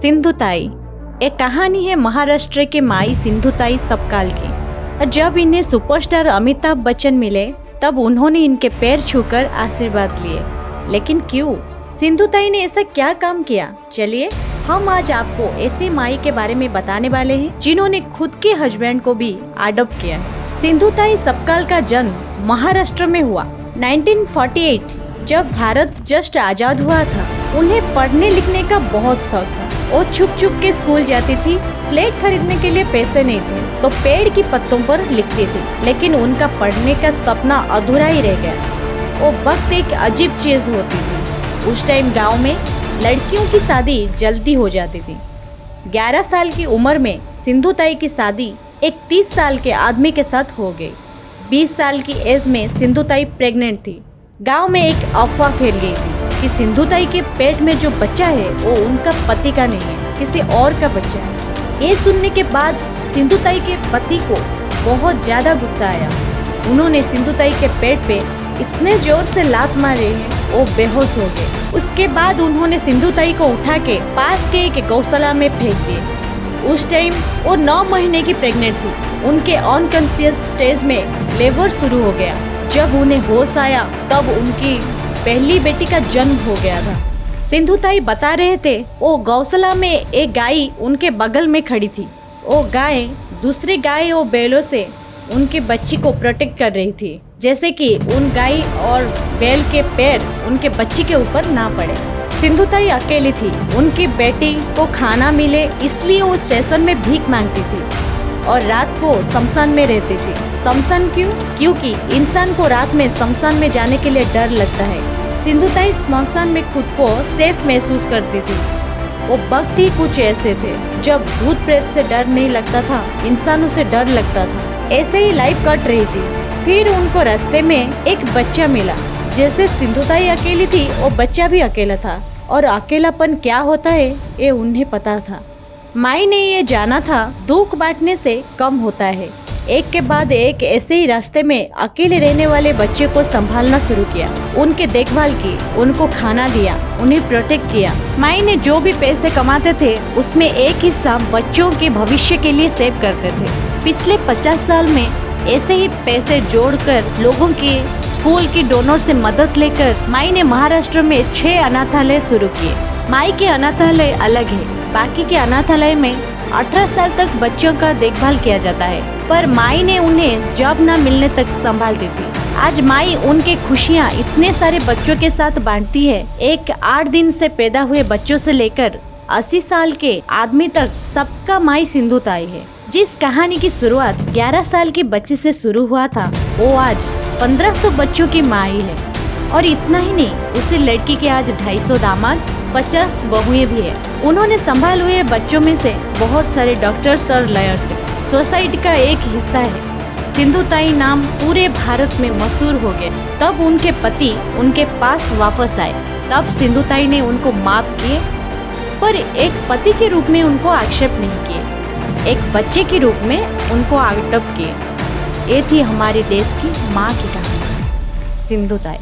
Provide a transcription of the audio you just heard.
सिंधुताई एक कहानी है महाराष्ट्र के माई सिंधुताई सपकाल की। और जब इन्हें सुपरस्टार अमिताभ बच्चन मिले तब उन्होंने इनके पैर छूकर आशीर्वाद लिए। लेकिन क्यों? सिंधुताई ने ऐसा क्या काम किया? चलिए हम आज आपको ऐसे माई के बारे में बताने वाले हैं जिन्होंने खुद के हस्बैंड को भी अडॉप्ट किया है। सिंधुताई सपकाल का जन्म महाराष्ट्र में हुआ 1948। जब भारत जस्ट आजाद हुआ था उन्हें पढ़ने लिखने का बहुत शौक था। वो छुप छुप के स्कूल जाती थी। स्लेट खरीदने के लिए पैसे नहीं थे तो पेड़ की पत्तों पर लिखती थी। लेकिन उनका पढ़ने का सपना अधूरा ही रह गया। वो वक्त एक अजीब चीज होती थी। उस टाइम गांव में लड़कियों की शादी जल्दी हो जाती थी। 11 साल की उम्र में सिंधुताई की शादी एक 30 साल के आदमी के साथ हो गई। 20 साल की एज में सिंधुताई प्रेग्नेंट थी। गांव में एक अफवाह फैल गई थी कि सिंधुताई के पेट में जो बच्चा है वो उनका पति का नहीं है, किसी और का बच्चा है। ये सुनने के बाद सिंधुताई के पति को बहुत ज्यादा गुस्सा आया। उन्होंने सिंधुताई के पेट पे इतने जोर से लात मारे हैं वो बेहोश हो गए। उसके बाद उन्होंने सिंधुताई को उठा के पास के एक गौशाला में फेंक दिए। उस टाइम वो 9 महीने की प्रेग्नेंट थी। उनके अनकॉन्शियस स्टेज में लेबर शुरू हो गया। जब उन्हें होश आया तब उनकी पहली बेटी का जन्म हो गया था। सिंधुताई बता रहे थे वो गौशाला में एक गाय उनके बगल में खड़ी थी। वो गाय दूसरी गाय और बैलों से उनके बच्ची को प्रोटेक्ट कर रही थी, जैसे कि उन गाय और बैल के पैर उनके बच्ची के ऊपर ना पड़े। सिंधुताई अकेली थी। उनकी बेटी को खाना मिले इसलिए वो स्टेशन में भीख मांगती थी और रात को शमशान में रहती थी। शमशान क्यों? क्योंकि इंसान को रात में शमशान में जाने के लिए डर लगता है। सिंधुताई शमशान में खुद को सेफ महसूस करती थी। वो वक्त ही कुछ ऐसे थे जब भूत प्रेत से डर नहीं लगता था, इंसानों से डर लगता था। ऐसे ही लाइफ कट रही थी। फिर उनको रास्ते में एक बच्चा मिला। जैसे सिंधुताई अकेली थी वो बच्चा भी अकेला था और अकेलापन क्या होता है ये उन्हें पता था। माई ने ये जाना था दुख बांटने से कम होता है। एक के बाद एक ऐसे ही रास्ते में अकेले रहने वाले बच्चे को संभालना शुरू किया। उनके देखभाल की, उनको खाना दिया, उन्हें प्रोटेक्ट किया। माई ने जो भी पैसे कमाते थे उसमें एक हिस्सा बच्चों के भविष्य के लिए सेव करते थे। पिछले 50 साल में ऐसे ही पैसे जोड़कर लोगों की स्कूल की डोनर से मदद लेकर माई ने महाराष्ट्र में 6 अनाथालय शुरू किए। माई के अनाथालय अलग है। बाकी के अनाथालय में 18 साल तक बच्चों का देखभाल किया जाता है, पर माई ने उन्हें जॉब न मिलने तक संभालती थी। आज माई उनके खुशियाँ इतने सारे बच्चों के साथ बांटती है। एक 8 दिन से पैदा हुए बच्चों से लेकर 80 साल के आदमी तक सबका माई सिंधुताई है। जिस कहानी की शुरुआत 11 साल की बच्ची से शुरू हुआ था वो आज 1500 बच्चों की माई है। और इतना ही नहीं, उसी लड़की के आज 250 दामाद, 50 बहुएं भी है। उन्होंने संभाल हुए बच्चों में से बहुत सारे डॉक्टर्स और लॉयर्स है। सोसाइटी का एक हिस्सा है। सिंधुताई नाम पूरे भारत में मशहूर हो गए। तब उनके पति उनके पास वापस आए। तब सिंधुताई ने उनको माफ किए, पर एक पति के रूप में उनको आक्षेप नहीं किए। एक बच्चे के रूप में उनको अडॉप्ट किए। ये थी हमारे देश की माँ की कहानी, सिंधुताई।